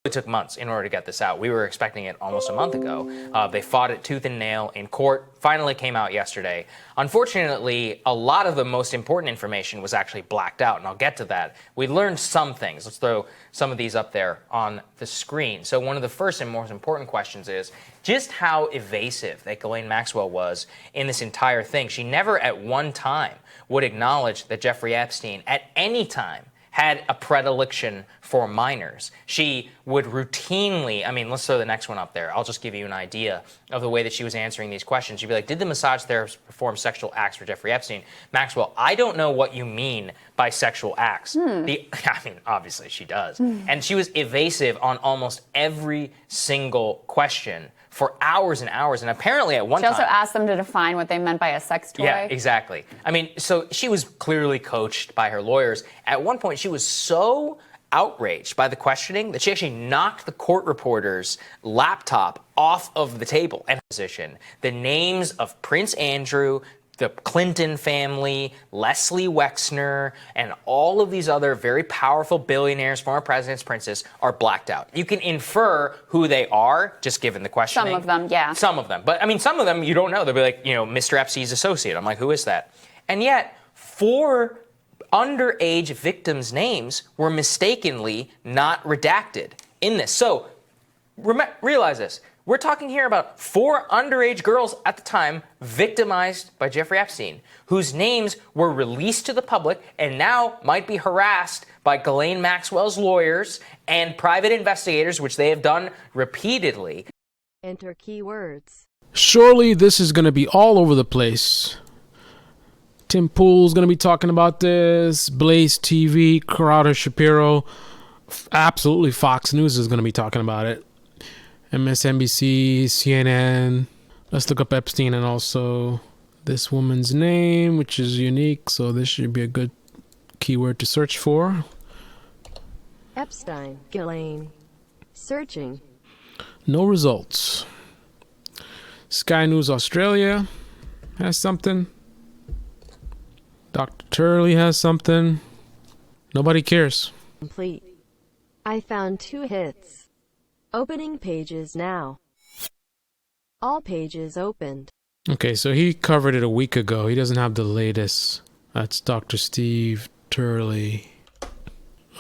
It took months in order to get this out. We were expecting it almost a month ago. They fought it tooth and nail in court. Finally came out yesterday. Unfortunately, a lot of the most important information was actually blacked out, and I'll get to that. We learned some things. Let's throw some of these up there on the screen. So one of the first and most important questions is just how evasive that Ghislaine Maxwell was in this entire thing. She never at one time would acknowledge that Jeffrey Epstein at any time had a predilection for minors. She would routinely, I mean, let's throw the next one up there. I'll just give you an idea of the way that she was answering these questions. She'd be like, did the massage therapist perform sexual acts for Jeffrey Epstein? Maxwell, I don't know what you mean by sexual acts. I mean, obviously she does. And she was evasive on almost every single question for hours and hours, and apparently at one time... She also asked them to define what they meant by a sex toy. Yeah, exactly. I mean, so she was clearly coached by her lawyers. At one point, she was so outraged by the questioning that she actually knocked the court reporter's laptop off of the table and position. The names of Prince Andrew, the Clinton family, Leslie Wexner, and all of these other very powerful billionaires, former presidents, princes, are blacked out. You can infer who they are, just given the questioning. Some of them, yeah. Some of them. But, I mean, some of them you don't know. They'll be like, you know, Mr. Epstein's associate. I'm like, who is that? And yet, 4 underage victims' names were mistakenly not redacted in this. So, realize this. We're talking here about 4 underage girls at the time victimized by Jeffrey Epstein, whose names were released to the public and now might be harassed by Ghislaine Maxwell's lawyers and private investigators, which they have done repeatedly. Enter keywords. Surely this is going to be all over the place. Tim Pool's going to be talking about this. Blaze TV, Corrado Shapiro, absolutely Fox News is going to be talking about it. MSNBC, CNN. Let's look up Epstein and also this woman's name, which is unique, so this should be a good keyword to search for. Epstein, Ghislaine. Searching. No results. Sky News Australia has something. Dr. Turley has something. Nobody cares. Complete. I found 2 hits. Opening pages now. All pages opened. Okay, so he covered it a week ago. He doesn't have the latest. That's Dr. Steve Turley.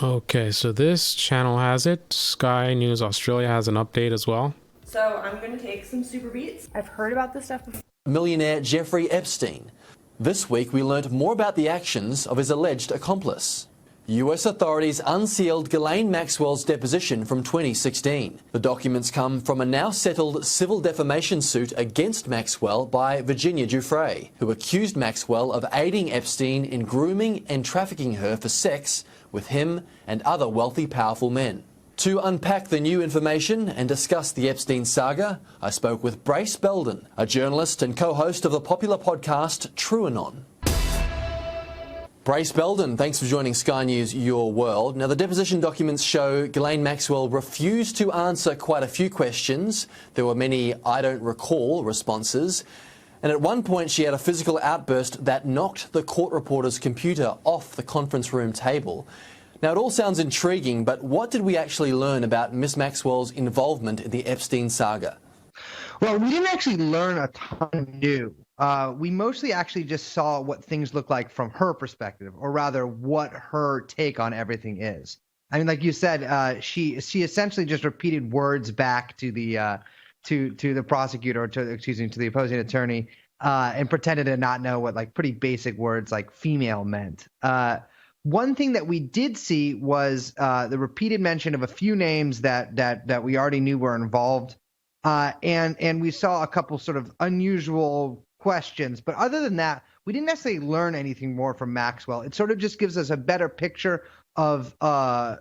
Okay, so this channel has it. Sky News Australia has an update as well. So I'm going to take some super beats. I've heard about this stuff before. Millionaire Jeffrey Epstein. This week we learnt more about the actions of his alleged accomplice. US authorities unsealed Ghislaine Maxwell's deposition from 2016. The documents come from a now settled civil defamation suit against Maxwell by Virginia Giuffre, who accused Maxwell of aiding Epstein in grooming and trafficking her for sex with him and other wealthy, powerful men. To unpack the new information and discuss the Epstein saga, I spoke with Brace Belden, a journalist and co-host of the popular podcast TrueAnon. Brace Belden, thanks for joining Sky News Your World. Now, the deposition documents show Ghislaine Maxwell refused to answer quite a few questions. There were many "I don't recall" responses. And at one point, she had a physical outburst that knocked the court reporter's computer off the conference room table. Now, it all sounds intriguing, but what did we actually learn about Miss Maxwell's involvement in the Epstein saga? Well, we didn't actually learn a ton new. We mostly actually just saw what things look like from her perspective, or rather what her take on everything is. I mean, like you said, she essentially just repeated words back to the prosecutor, or to the opposing attorney, and pretended to not know what like pretty basic words like female meant. One thing that we did see was the repeated mention of a few names that we already knew were involved, and we saw a couple sort of unusual questions. But other than that, we didn't necessarily learn anything more from Maxwell. It sort of just gives us a better picture of the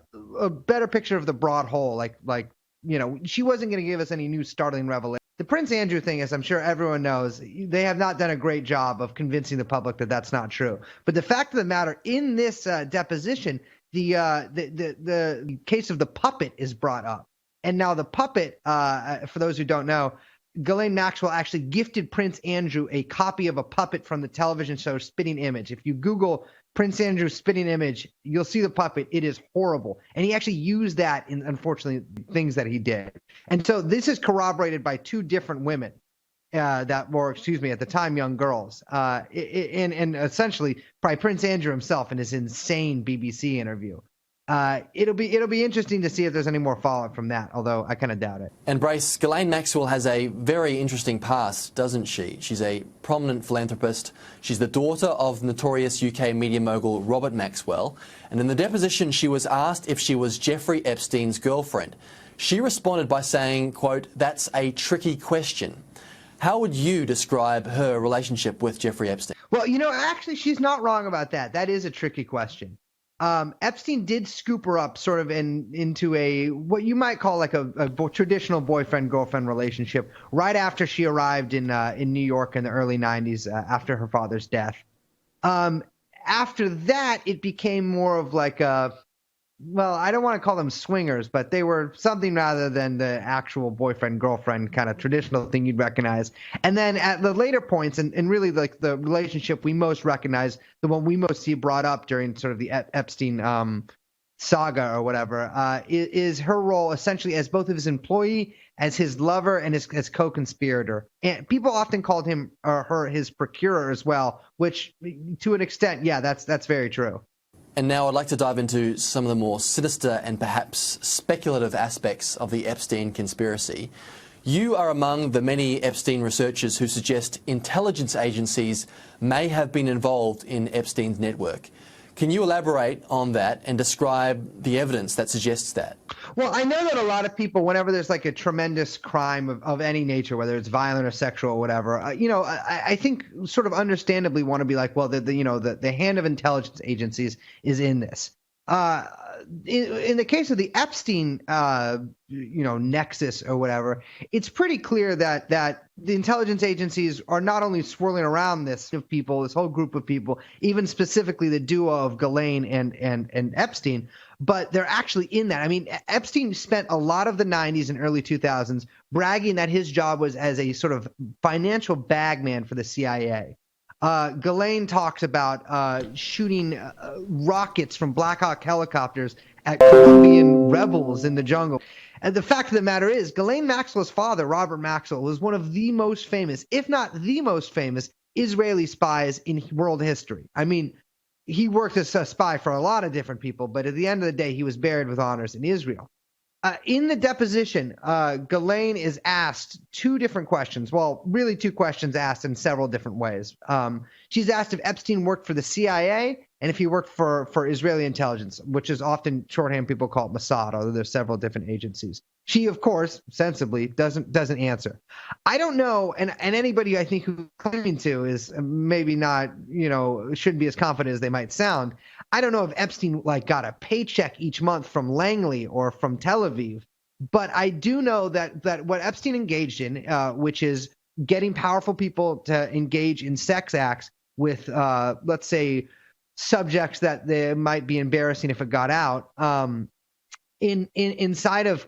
broad whole. Like you know, she wasn't going to give us any new startling revelation. The Prince Andrew thing, as I'm sure everyone knows, they have not done a great job of convincing the public that that's not true. But the fact of the matter, in this deposition, the case of the puppet is brought up. And now the puppet, for those who don't know, Ghislaine Maxwell actually gifted Prince Andrew a copy of a puppet from the television show Spitting Image. If you Google Prince Andrew's spitting image, you'll see the puppet. It is horrible. And he actually used that in, unfortunately, things that he did. And so this is corroborated by two different women that were, at the time, young girls. And essentially by Prince Andrew himself in his insane BBC interview. It'll be interesting to see if there's any more fallout from that, although I kind of doubt it. And Brace, Ghislaine Maxwell has a very interesting past, doesn't she? She's a prominent philanthropist. She's the daughter of notorious UK media mogul Robert Maxwell. And in the deposition, she was asked if she was Jeffrey Epstein's girlfriend. She responded by saying, quote, "That's a tricky question." How would you describe her relationship with Jeffrey Epstein? Well, actually, she's not wrong about that. That is a tricky question. Epstein did scoop her up sort of into a what you might call like a traditional boyfriend-girlfriend relationship right after she arrived in New York in the early 90s after her father's death. After that, it became more of like I don't want to call them swingers, but they were something rather than the actual boyfriend-girlfriend kind of traditional thing you'd recognize. And then at the later points, and really like the relationship we most recognize, the one we most see brought up during sort of the Epstein saga or whatever, is her role essentially as both of his employee, as his lover, and as co-conspirator. And people often called him or her his procurer as well, which to an extent, yeah, that's very true. And now I'd like to dive into some of the more sinister and perhaps speculative aspects of the Epstein conspiracy. You are among the many Epstein researchers who suggest intelligence agencies may have been involved in Epstein's network. Can you elaborate on that and describe the evidence that suggests that? Well, I know that a lot of people, whenever there's like a tremendous crime of any nature, whether it's violent or sexual or whatever, I think sort of understandably want to be like, well, the hand of intelligence agencies is in this. In the case of the Epstein, nexus or whatever, it's pretty clear that the intelligence agencies are not only swirling around this whole group of people, even specifically the duo of Ghislaine and Epstein, but they're actually in that. I mean, Epstein spent a lot of the 90s and early 2000s bragging that his job was as a sort of financial bagman for the CIA. Ghislaine talks about shooting rockets from Black Hawk helicopters at Colombian rebels in the jungle. And the fact of the matter is, Ghislaine Maxwell's father, Robert Maxwell, was one of the most famous, if not the most famous, Israeli spies in world history. I mean, he worked as a spy for a lot of different people, but at the end of the day, he was buried with honors in Israel. In the deposition, Ghislaine is asked two different questions. Well, really two questions asked in several different ways. She's asked if Epstein worked for the CIA and if he worked for Israeli intelligence, which is often shorthand people call it Mossad, although there's several different agencies. She, of course, sensibly doesn't answer. I don't know, and anybody I think who's claiming to is maybe not, shouldn't be as confident as they might sound. I don't know if Epstein got a paycheck each month from Langley or from Tel Aviv, but I do know that what Epstein engaged in, which is getting powerful people to engage in sex acts with, let's say, subjects that they might be embarrassing if it got out, inside of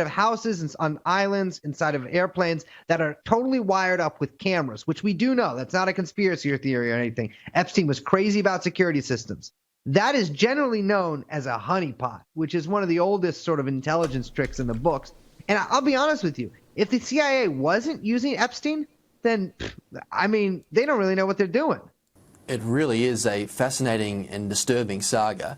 houses and on islands, inside of airplanes that are totally wired up with cameras, which we do know that's not a conspiracy theory or anything. Epstein was crazy about security systems. That is generally known as a honeypot, which is one of the oldest sort of intelligence tricks in the books. And I'll be honest with you, if the CIA wasn't using Epstein, then, I mean, they don't really know what they're doing. It really is a fascinating and disturbing saga.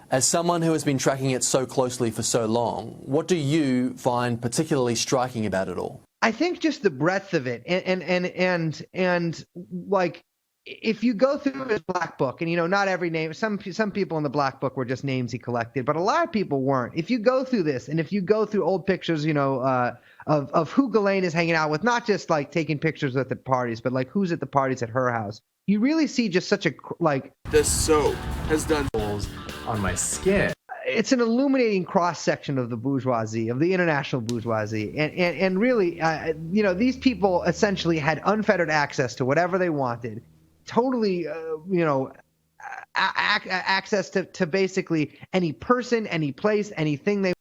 As someone who has been tracking it so closely for so long, what do you find particularly striking about it all? I think just the breadth of it, and like, if you go through his black book, and not every name, some people in the black book were just names he collected, but a lot of people weren't. If you go through this, and if you go through old pictures, of who Ghislaine is hanging out with, not just like taking pictures at the parties, but like who's at the parties at her house, you really see just such a The soap has done on my skin. It's an illuminating cross section of the bourgeoisie, of the international bourgeoisie, and really, these people essentially had unfettered access to whatever they wanted. Totally, access to basically any person, any place, anything they